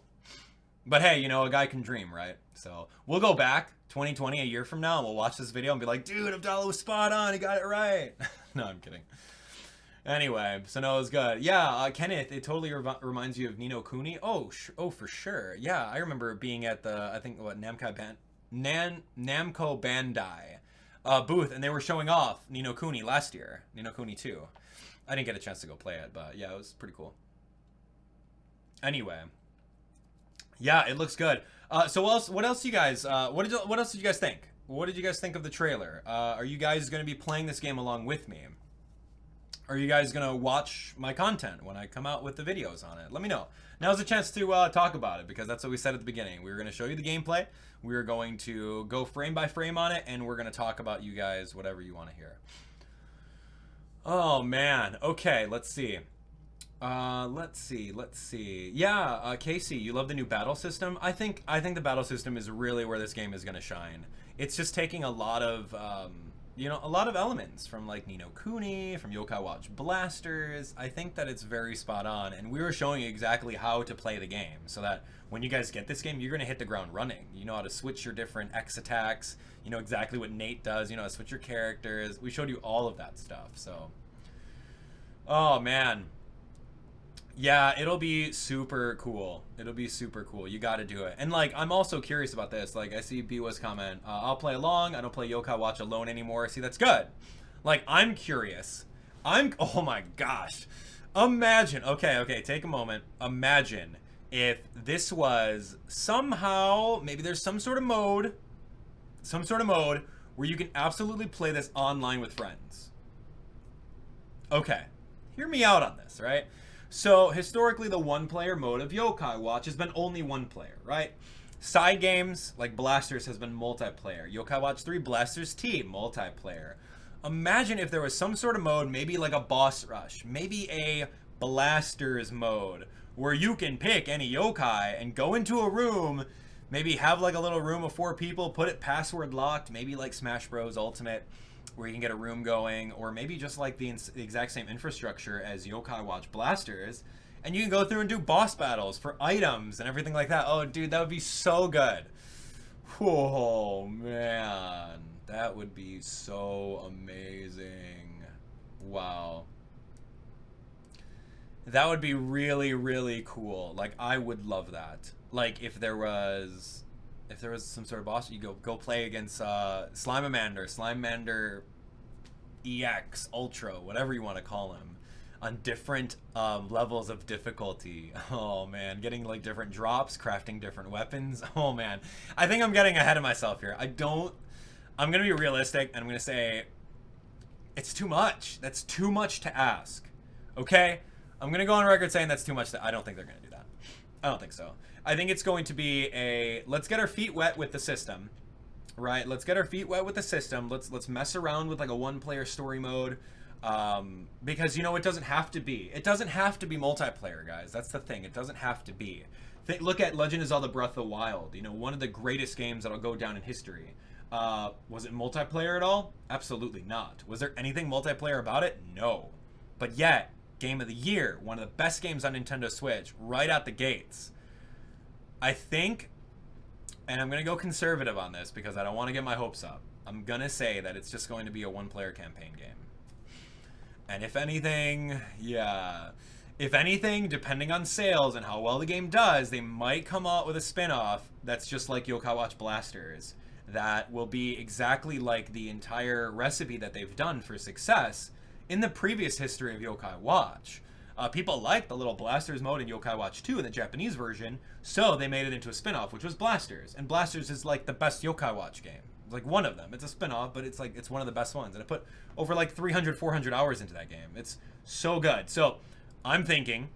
But hey, you know, a guy can dream, right? So we'll go back 2020, a year from now, and we'll watch this video and be like, dude, Abdallah was spot on. He got it right. No, I'm kidding. Anyway, so no, it was good. Yeah, Kenneth, it totally reminds you of Ni no Kuni. Oh, for sure. Yeah, I remember being at the, I think, Namco Bandai booth, and they were showing off Ni no Kuni last year. Ni no Kuni 2. I didn't get a chance to go play it, but yeah, it was pretty cool. Anyway. Yeah, it looks good. So what else you guys, what else did you guys think? What did you guys think of the trailer? Are you guys going to be playing this game along with me? Are you guys going to watch my content when I come out with the videos on it? Let me know. Now's a chance to talk about it, because that's what we said at the beginning. We were going to show you the gameplay. We were going to go frame by frame on it, and we're going to talk about you guys, whatever you want to hear. Oh, man. Okay, let's see. Let's see. Yeah, Casey, you love the new battle system? I think the battle system is really where this game is going to shine. It's just taking a lot of, you know, a lot of elements from like Ni no Kuni, from Yokai Watch Blasters. I think that it's very spot on, and we were showing you exactly how to play the game so that when you guys get this game, you're going to hit the ground running. You know how to switch your different X attacks. You know exactly what Nate does. You know how to switch your characters. We showed you all of that stuff. So, oh man. Yeah, it'll be super cool. It'll be super cool. You got to do it. And like, I'm also curious about this. Like, I see Biwa's comment. I'll play along. I don't play Yokai Watch alone anymore. See, that's good. Like, I'm curious. Oh my gosh. Imagine. Okay. Take a moment. Imagine if this was somehow, maybe there's some sort of mode where you can absolutely play this online with friends. Okay. Hear me out on this, right? So, historically, the one-player mode of Yokai Watch has been only one player, right? Side games, like Blasters, has been multiplayer. Yokai Watch 3, Blasters T, multiplayer. Imagine if there was some sort of mode, maybe like a boss rush, maybe a Blasters mode, where you can pick any yokai and go into a room, maybe have like a little room of 4 people, put it password locked, maybe like Smash Bros. Ultimate, where you can get a room going, or maybe just like the exact same infrastructure as Yokai Watch Blasters, and you can go through and do boss battles for items and everything like that. Oh, dude, that would be so good. Oh, man. That would be so amazing. Wow. That would be really, really cool. Like, I would love that. Like, if there was some sort of boss, you go play against Slimemander EX, Ultra, whatever you want to call him, on different levels of difficulty. Oh man, getting like different drops, crafting different weapons. Oh man, I think I'm getting ahead of myself here. I'm gonna be realistic, and I'm gonna say it's too much. That's too much to ask. Okay, I'm gonna go on record saying that's too much. I don't think they're gonna do that. I don't think so. I think it's going to be let's get our feet wet with the system, right? Let's get our feet wet with the system. Let's mess around with like a one-player story mode, because you know it doesn't have to be. It doesn't have to be multiplayer, guys. That's the thing. It doesn't have to be. Look at Legend of Zelda: Breath of the Wild. You know, one of the greatest games that'll go down in history. Was it multiplayer at all? Absolutely not. Was there anything multiplayer about it? No. But yet, Game of the Year, one of the best games on Nintendo Switch, right out the gates. I think, and I'm going to go conservative on this because I don't want to get my hopes up. I'm going to say that it's just going to be a one-player campaign game. And if anything, depending on sales and how well the game does, they might come out with a spin-off that's just like Yokai Watch Blasters. That will be exactly like the entire recipe that they've done for success in the previous history of Yokai Watch. People liked the little Blasters mode in Yokai Watch 2 in the Japanese version, so they made it into a spin-off, which was Blasters. And Blasters is like the best Yokai Watch game. Like one of them. It's a spin-off, but it's like it's one of the best ones. And I put over like 300, 400 hours into that game. It's so good. So I'm thinking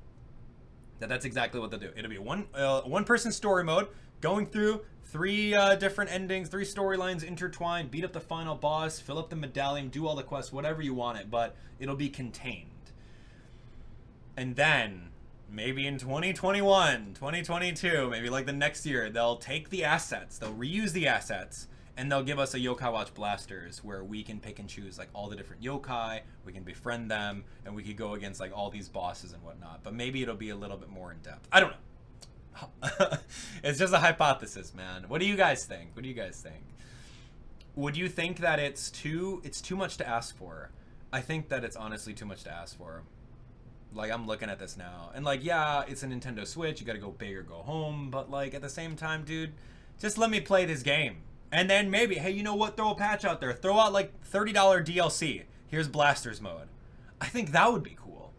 that that's exactly what they'll do. It'll be one-person story mode, going through 3 different endings, 3 storylines intertwined, beat up the final boss, fill up the medallion, do all the quests, whatever you want it, but it'll be contained. And then, maybe in 2021, 2022, maybe like the next year, they'll take the assets, they'll reuse the assets, and they'll give us a Yokai Watch Blasters where we can pick and choose like all the different yokai, we can befriend them, and we could go against like all these bosses and whatnot. But maybe it'll be a little bit more in depth. I don't know. It's just a hypothesis, man. What do you guys think? What do you guys think? Would you think that it's too much to ask for? I think that it's honestly too much to ask for. Like, I'm looking at this now, and like, yeah, it's a Nintendo Switch, you gotta go big or go home, but like, at the same time, dude, just let me play this game. And then maybe, hey, you know what, throw a patch out there, throw out like $30 DLC, here's Blasters mode. I think that would be cool.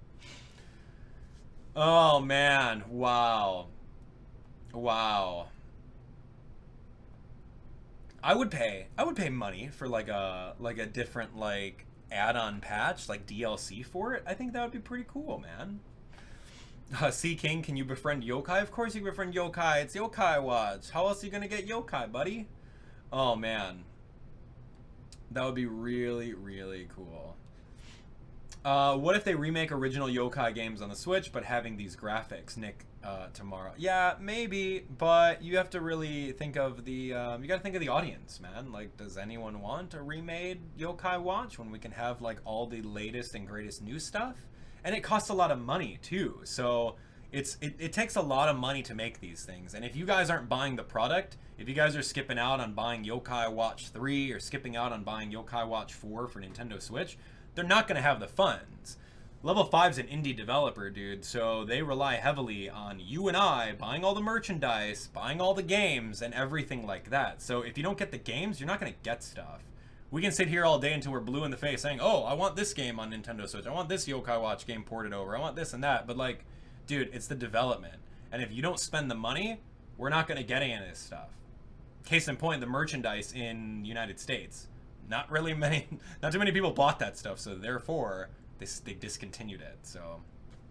Oh man, wow. I would pay money for like a different like add-on patch, like DLC for it. I think that would be pretty cool, man. Sea King, can you befriend yokai? Of course you can befriend yokai. It's Yokai Watch. How else are you gonna get yokai, buddy? Oh man, that would be really, really cool. What if they remake original Yokai games on the Switch, but having these graphics, Nick, tomorrow? Yeah, maybe, but you have to really think of the, you gotta think of the audience, man. Like, does anyone want a remade Yokai Watch when we can have, like, all the latest and greatest new stuff? And it costs a lot of money, too, so it takes a lot of money to make these things. And if you guys aren't buying the product, if you guys are skipping out on buying Yokai Watch 3 or skipping out on buying Yokai Watch 4 for Nintendo Switch, they're not going to have the funds. Level 5's an indie developer, dude, so they rely heavily on you and I buying all the merchandise, buying all the games, and everything like that. So if you don't get the games, you're not going to get stuff. We can sit here all day until we're blue in the face saying, oh, I want this game on Nintendo Switch, I want this Yokai Watch game ported over, I want this and that, but like, dude, it's the development. And if you don't spend the money, we're not going to get any of this stuff. Case in point, the merchandise in the United States. Not too many people bought that stuff, so therefore they discontinued it. So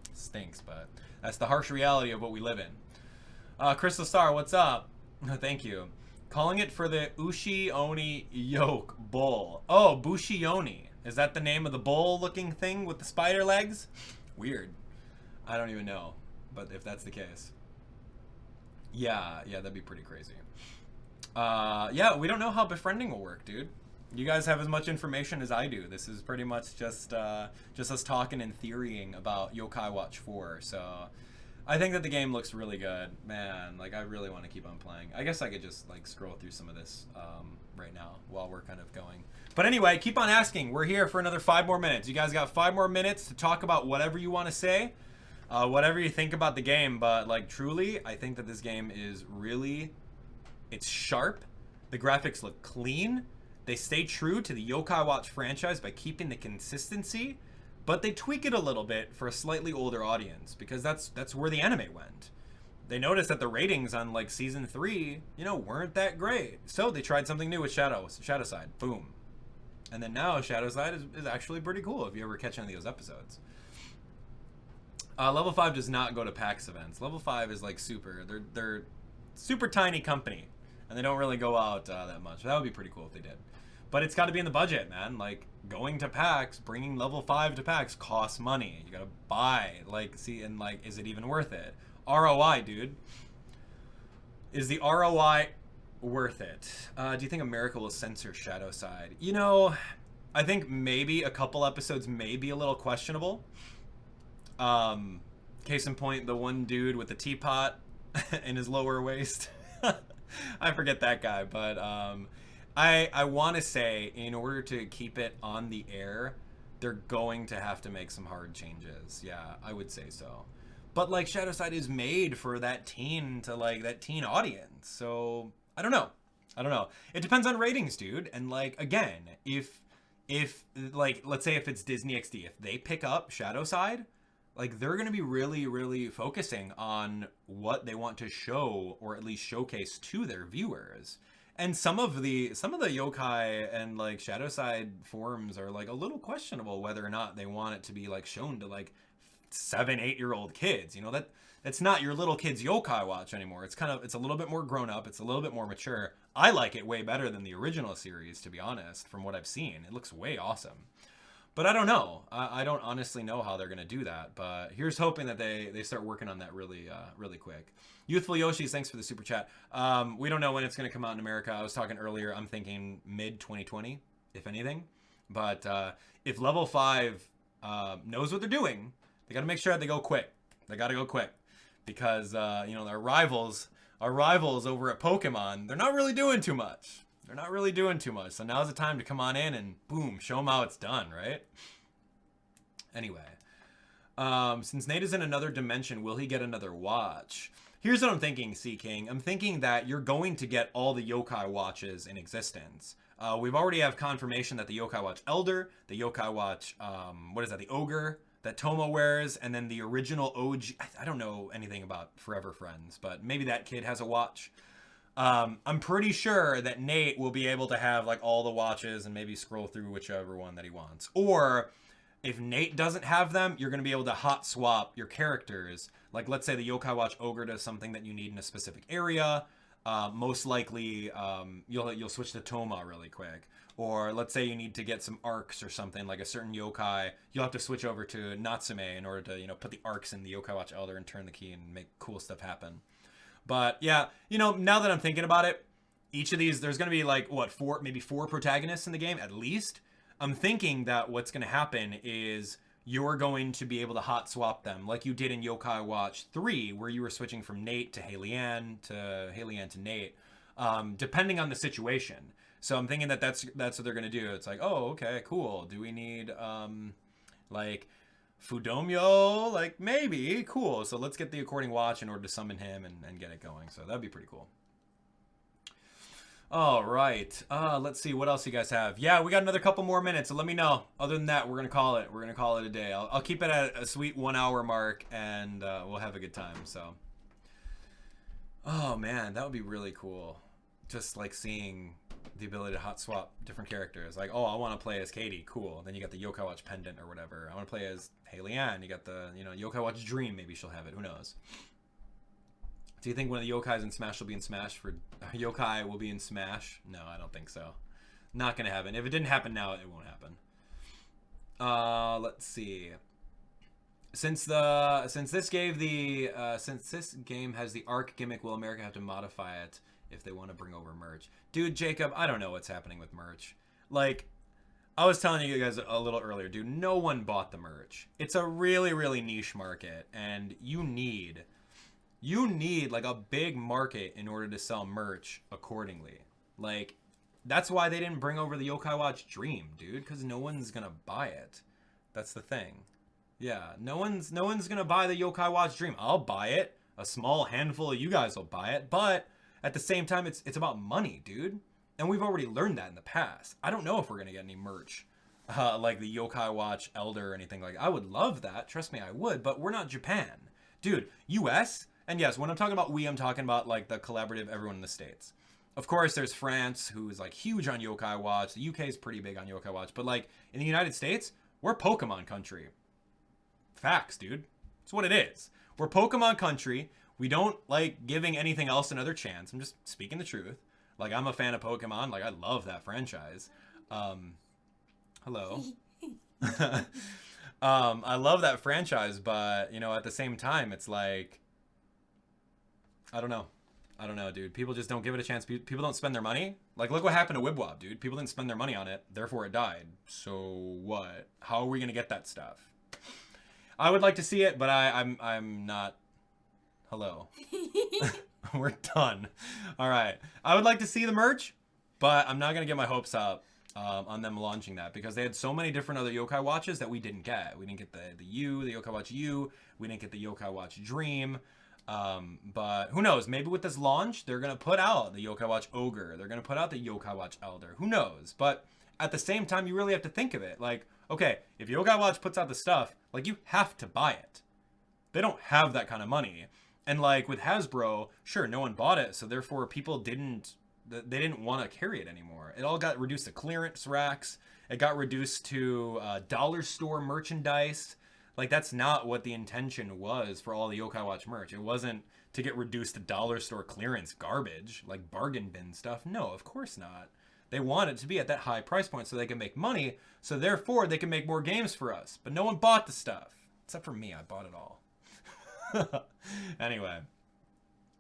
it stinks, but that's the harsh reality of what we live in. Crystal Star, what's up? Thank you. Calling it for the Ushi Oni Yoke Bull. Oh, Bushi Oni. Is that the name of the bull-looking thing with the spider legs? Weird. I don't even know, but if that's the case, yeah, that'd be pretty crazy. Yeah, we don't know how befriending will work, dude. You guys have as much information as I do. This is pretty much just us talking and theorying about Yokai Watch 4. So I think that the game looks really good, man. Like, I really want to keep on playing. I guess I could just like scroll through some of this right now while we're kind of going. But anyway, keep on asking. We're here for another 5 more minutes. You guys got 5 more minutes to talk about whatever you want to say, whatever you think about the game. But like, truly, I think that this game is really, it's sharp. The graphics look clean. They stay true to the Yokai Watch franchise by keeping the consistency, but they tweak it a little bit for a slightly older audience because that's where the anime went. They noticed that the ratings on like season 3, you know, weren't that great. So they tried something new with Shadowside. Boom. And then now Shadowside is actually pretty cool if you ever catch any of those episodes. Level 5 does not go to PAX events. Level 5 is like they're super tiny company. And they don't really go out that much. That would be pretty cool if they did. But it's got to be in the budget, man. Like, going to PAX, bringing level 5 to PAX costs money. You got to buy. Like, see, and like, is it even worth it? ROI, dude. Is the ROI worth it? Do you think America will censor Shadowside? You know, I think maybe a couple episodes may be a little questionable. Case in point, the one dude with the teapot in his lower waist. I forget that guy, but I want to say in order to keep it on the air, they're going to have to make some hard changes. Yeah, I would say so. But like, Shadowside is made for that teen audience. So I don't know. It depends on ratings, dude. And like, again, if like, let's say if it's Disney XD, if they pick up Shadowside, like, they're going to be really, really focusing on what they want to show or at least showcase to their viewers. And some of the Yokai and like Shadowside forums are like a little questionable whether or not they want it to be like shown to like 7-8-year-old kids. You know, that's not your little kid's Yokai Watch anymore. It's a little bit more grown up. It's a little bit more mature. I like it way better than the original series, to be honest, from what I've seen. It looks way awesome. But I don't know. I don't honestly know how they're going to do that. But here's hoping that they start working on that really quick. Youthful Yoshis, thanks for the super chat. We don't know when it's going to come out in America. I was talking earlier. I'm thinking mid-2020, if anything. But if Level 5 knows what they're doing, they got to make sure that they go quick. They got to go quick. Because, you know, our rivals over at Pokemon, they're not really doing too much. So now's the time to come on in and boom, show them how it's done, right? Anyway, since Nate is in another dimension, will he get another watch? Here's what I'm thinking, Sea King. I'm thinking that you're going to get all the Yokai Watches in existence. We've already have confirmation that the Yokai Watch Elder, the Yokai Watch, the Ogre that Tomo wears, and then the original OG, I don't know anything about Forever Friends, but maybe that kid has a watch. I'm pretty sure that Nate will be able to have like all the watches and maybe scroll through whichever one that he wants. Or if Nate doesn't have them, you're going to be able to hot swap your characters. Like, let's say the Yokai Watch Ogre does something that you need in a specific area. Most likely, you'll switch to Toma really quick. Or let's say you need to get some arcs or something, like a certain yokai, you'll have to switch over to Natsume in order to, put the arcs in the Yokai Watch Elder and turn the key and make cool stuff happen. But yeah, now that I'm thinking about it, each of these, there's going to be like, maybe four protagonists in the game at least. I'm thinking that what's going to happen is you're going to be able to hot swap them like you did in Yokai Watch 3, where you were switching from Nate to Halian to Nate, depending on the situation. So I'm thinking that that's what they're going to do. It's like, oh, okay, cool. Do we need, like, Fudomyo? Like, maybe. Cool. So let's get the According Watch in order to summon him and get it going. So that'd be pretty cool. All right. Let's see. What else you guys have? Yeah, we got another couple more minutes, so let me know. Other than that, we're going to call it. We're going to call it a day. I'll keep it at a sweet 1 hour mark, and we'll have a good time. So, oh, man, that would be really cool. Just, like, seeing the ability to hot swap different characters. Like, oh, I want to play as Katie. Cool. Then you got the Yokai Watch pendant or whatever. I want to play as Halian. You got the, Yokai Watch Dream. Maybe she'll have it. Who knows? Do you think one of the yokais in Smash will be in Smash for yokai will be in Smash? No, I don't think so. Not gonna happen. If it didn't happen now, it won't happen. Let's see. Since this game has the arc gimmick, will America have to modify it if they want to bring over merch? Dude, Jacob, I don't know what's happening with merch. Like, I was telling you guys a little earlier, dude, no one bought the merch. It's a really, really niche market, and you need like a big market in order to sell merch accordingly. Like, that's why they didn't bring over the Yokai Watch Dream, dude, because no one's gonna buy it. That's the thing. Yeah, no one's gonna buy the Yokai Watch Dream. I'll buy it. A small handful of you guys will buy it, but at the same time, it's about money, dude. And we've already learned that in the past. I don't know if we're gonna get any merch like the Yokai Watch Elder or anything like that. I would love that. Trust me, I would. But we're not Japan, dude. U.S. And yes, when I'm talking about we, I'm talking about like the collaborative everyone in the States. Of course, there's France, who is like huge on Yokai Watch. The UK is pretty big on Yokai Watch. But like in the United States, we're Pokemon country. Facts, dude. It's what it is. We're Pokemon country. We don't like giving anything else another chance. I'm just speaking the truth. Like, I'm a fan of Pokemon. Like, I love that franchise. Hello. I love that franchise, but, at the same time, it's like, I don't know, dude. People just don't give it a chance. People don't spend their money. Like, look what happened to Wibwab, dude. People didn't spend their money on it, therefore it died. So what? How are we gonna get that stuff? I would like to see it, but I'm not. Hello. We're done. All right. I would like to see the merch, but I'm not gonna get my hopes up on them launching that, because they had so many different other Yokai Watches that we didn't get. We didn't get the Yokai Watch U. We didn't get the Yokai Watch Dream. But who knows? Maybe with this launch, they're gonna put out the Yokai Watch Ogre. They're gonna put out the Yokai Watch Elder. Who knows? But at the same time, you really have to think of it. Like, okay, if Yokai Watch puts out the stuff, like, you have to buy it. They don't have that kind of money. And like with Hasbro, sure, no one bought it, so therefore people didn't want to carry it anymore. It all got reduced to clearance racks. It got reduced to dollar store merchandise. Like, that's not what the intention was for all the Yokai Watch merch. It wasn't to get reduced to dollar store clearance garbage, like bargain bin stuff. No, of course not. They want it to be at that high price point so they can make money, so therefore they can make more games for us. But no one bought the stuff. Except for me, I bought it all. Anyway.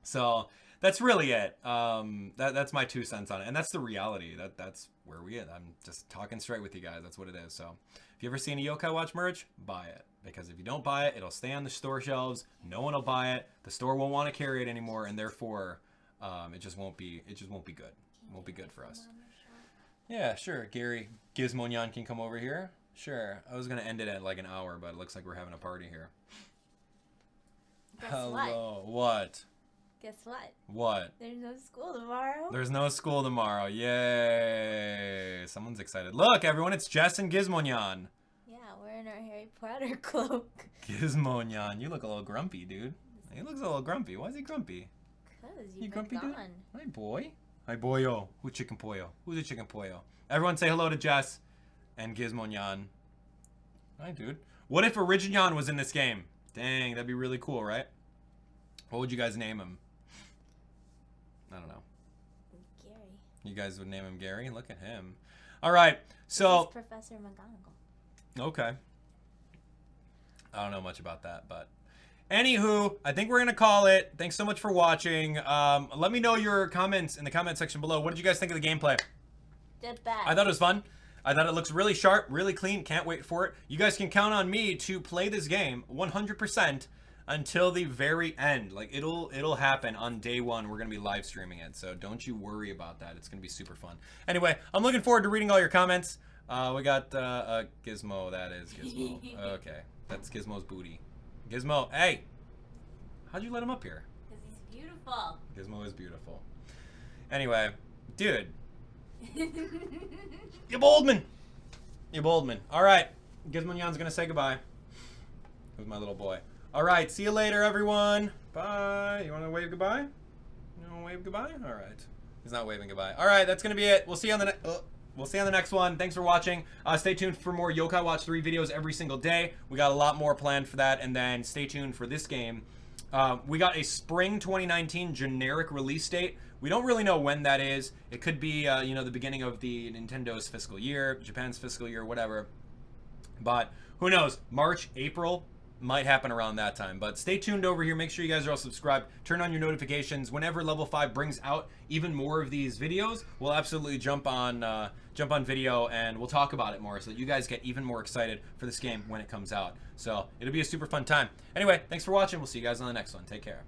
So, that's really it. That's my 2 cents on it. And that's the reality. That's where we are. I'm just talking straight with you guys. That's what it is. So, if you ever see any Yokai Watch merch, buy it. Because if you don't buy it, it'll stay on the store shelves. No one will buy it. The store won't want to carry it anymore, and therefore, it just won't be good. It won't be good for us. Yeah, sure. Gary Gizmonyan can come over here. Sure. I was gonna end it at like an hour, but it looks like we're having a party here. Guess Hello. What? Guess what? What? There's no school tomorrow. There's no school tomorrow. Yay! Someone's excited. Look, everyone, it's Jess and Gizmonyan. Yeah, we're in our Harry Potter cloak. Gizmonyan, you look a little grumpy, dude. He looks a little grumpy. Why is he grumpy? Cause You you've grumpy, been dude? gone. Hi, boy. Hi, boyo. Who's Chicken Pollo? Who's a Chicken Pollo? Everyone say hello to Jess and Gizmonyan. Hi, dude. What if Originyan was in this game? Dang, that'd be really cool, right? What would you guys name him? I don't know. Gary. You guys would name him Gary? Look at him. All right. This So, is Professor McGonagall. okay. I don't know much about that, but anywho, I think we're going to call it. Thanks so much for watching. Let me know your comments in the comment section below. What did you guys think of the gameplay? Did bad. I thought it was fun. I thought it looks really sharp, really clean. Can't wait for it. You guys can count on me to play this game 100% until the very end. Like, it'll happen on day one. We're going to be live streaming it, so don't you worry about that. It's going to be super fun. Anyway, I'm looking forward to reading all your comments. We got Gizmo. That is Gizmo. Okay. That's Gizmo's booty. Gizmo, hey! How'd you let him up here? Because he's beautiful. Gizmo is beautiful. Anyway, dude. You bold man. You bold man. All right. Gizmonyan's going to say goodbye. With my little boy. All right. See you later, everyone. Bye. You want to wave goodbye? You want to wave goodbye? All right. He's not waving goodbye. All right. That's going to be it. We'll see you on the next... We'll see you on the next one. Thanks for watching. Stay tuned for more Yokai Watch 3 videos every single day. We got a lot more planned for that. And then stay tuned for this game. We got a spring 2019 generic release date. We don't really know when that is. It could be, you know, the beginning of the Nintendo's fiscal year, Japan's fiscal year, whatever. But who knows? March, April might happen around that time. But stay tuned over here. Make sure you guys are all subscribed. Turn on your notifications. Whenever Level 5 brings out even more of these videos, we'll absolutely jump on video and we'll talk about it more so that you guys get even more excited for this game when it comes out. So it'll be a super fun time. Anyway, thanks for watching. We'll see you guys on the next one. Take care.